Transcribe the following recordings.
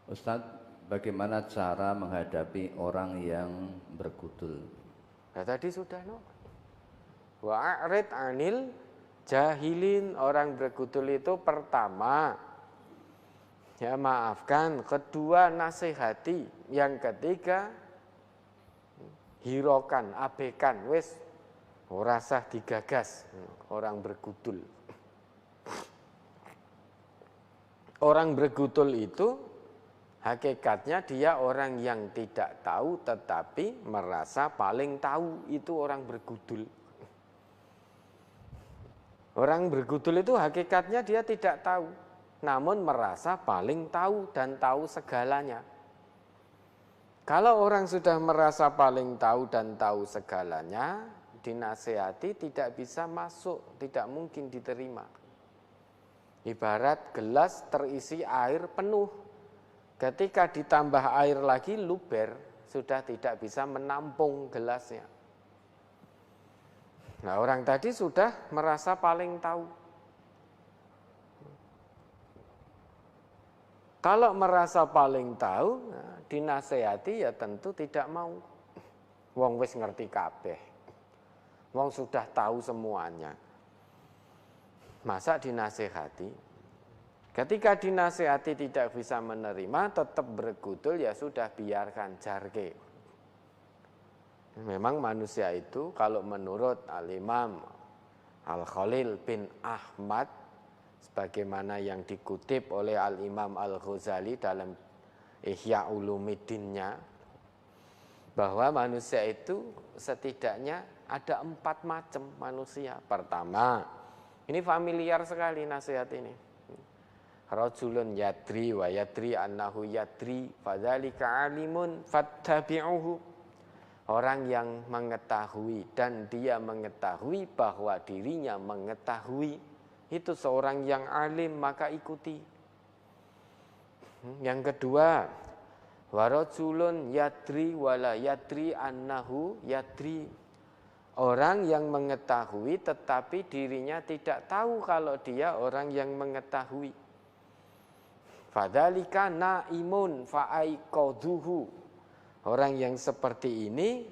Ustadz, bagaimana cara menghadapi orang yang bergudul? Nah, tadi sudah no. Wa'arid anil jahilin, orang bergudul itu pertama ya maafkan, kedua nasihati, yang ketiga hiraukan, abaikan, wis ora sah digagas orang bergudul. Orang bergudul itu hakikatnya dia orang yang tidak tahu tetapi merasa paling tahu, itu orang bergudul. Orang bergudul itu hakikatnya dia tidak tahu, namun merasa paling tahu dan tahu segalanya. Kalau orang sudah merasa paling tahu dan tahu segalanya, dinasihati tidak bisa masuk, tidak mungkin diterima. Ibarat gelas terisi air penuh, ketika ditambah air lagi luber, sudah tidak bisa menampung gelasnya. Nah, orang tadi sudah merasa paling tahu. Kalau merasa paling tahu, nah, dinasehati ya tentu tidak mau. Wong wis ngerti kabeh. Wong sudah tahu semuanya. Masa dinasehati? Ketika dinasehati tidak bisa menerima, tetap bergudul, ya sudah biarkan, jarke. Memang manusia itu kalau menurut Al-Imam Al-Khalil bin Ahmad, sebagaimana yang dikutip oleh Al-Imam Al-Ghazali dalam Ihya Ulumiddinnya, bahwa manusia itu setidaknya ada 4 macam manusia. Pertama, ini familiar sekali nasihat ini. Rajulun yadri wa yadri annahu yadri fadzalika alimun fattabi'uhu. Orang yang mengetahui dan dia mengetahui bahwa dirinya mengetahui, itu seorang yang alim, maka ikuti. Yang kedua, warajulun yadri wala yadri annahu yadri. Orang yang mengetahui tetapi dirinya tidak tahu kalau dia orang yang mengetahui. Fadzalika naimun fa'aiqadhuhu. Orang yang seperti ini,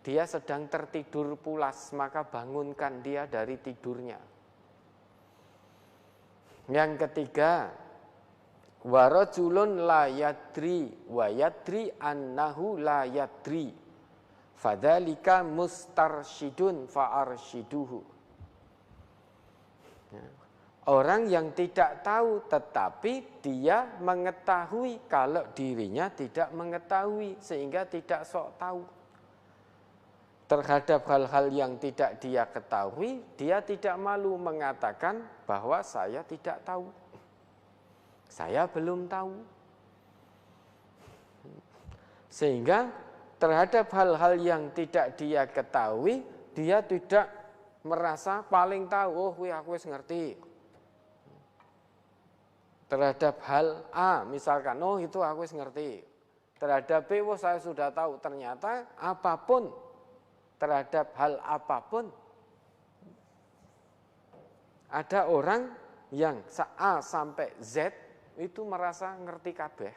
dia sedang tertidur pulas, maka bangunkan dia dari tidurnya. Yang ketiga, warajulun la yadri wa yadri annahu la yadri fadzalika mustarsyidun fa'arsyiduhu. Orang yang tidak tahu tetapi dia mengetahui kalau dirinya tidak mengetahui, sehingga tidak sok tahu. Terhadap hal-hal yang tidak dia ketahui, dia tidak malu mengatakan bahwa saya tidak tahu. Saya belum tahu. Sehingga terhadap hal-hal yang tidak dia ketahui, dia tidak merasa paling tahu, oh aku wis ngerti. Terhadap hal A misalkan, oh itu aku ngerti. Terhadap B, oh saya sudah tahu. Ternyata apapun, terhadap hal apapun, ada orang yang A sampai Z itu merasa ngerti kabeh.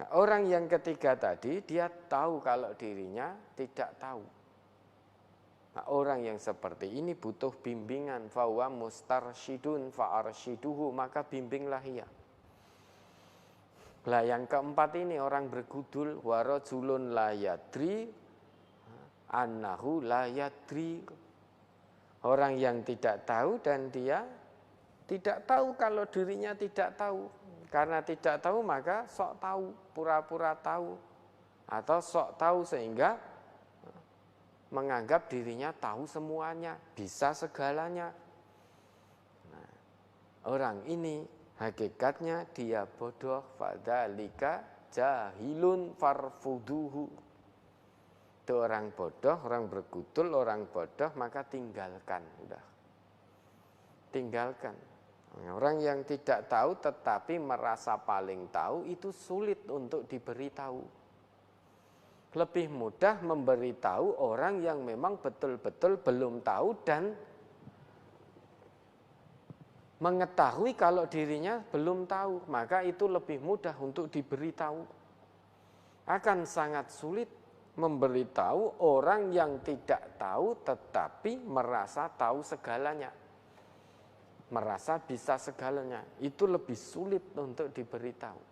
Nah, orang yang ketiga tadi, dia tahu kalau dirinya tidak tahu. Nah, orang yang seperti ini butuh bimbingan, fawa mustarsyidun fa'arsyiduhu, maka bimbinglah ia. Lah yang keempat ini orang bergudul, warajulun la yadri annahu la yadri. Orang yang tidak tahu dan dia tidak tahu kalau dirinya tidak tahu. Karena tidak tahu maka sok tahu, pura-pura tahu, atau sok tahu sehingga menganggap dirinya tahu semuanya, bisa segalanya. Nah, orang ini hakikatnya dia bodoh, fadzalika jahilun farfuduhu. Itu orang bodoh, orang bergudul, orang bodoh, maka tinggalkan, udah. Tinggalkan. Orang yang tidak tahu tetapi merasa paling tahu, itu sulit untuk diberitahu. Lebih mudah memberitahu orang yang memang betul-betul belum tahu dan mengetahui kalau dirinya belum tahu, maka itu lebih mudah untuk diberitahu. Akan sangat sulit memberitahu orang yang tidak tahu tetapi merasa tahu segalanya, merasa bisa segalanya. Itu lebih sulit untuk diberitahu.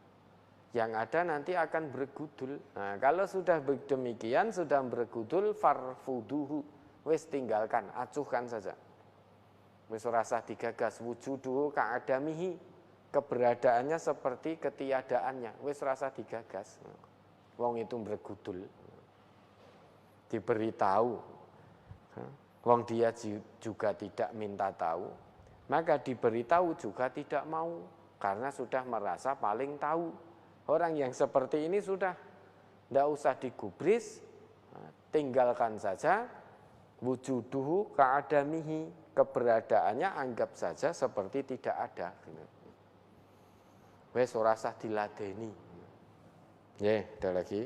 Yang ada nanti akan bergudul. Nah, kalau sudah demikian, sudah bergudul, farfuduhu, wis tinggalkan, acuhkan saja. Wis rasa digagas, wujuduhu ka'adamihi, keberadaannya seperti ketiadaannya, wis rasa digagas. Wong itu bergudul, diberitahu. Wong dia juga tidak minta tahu, maka diberitahu juga tidak mau, karena sudah merasa paling tahu. Orang yang seperti ini sudah tidak usah digubris, tinggalkan saja, wujuduhu ka'adamihi, keberadaannya anggap saja seperti tidak ada. Wes ora usah diladeni. Ada lagi.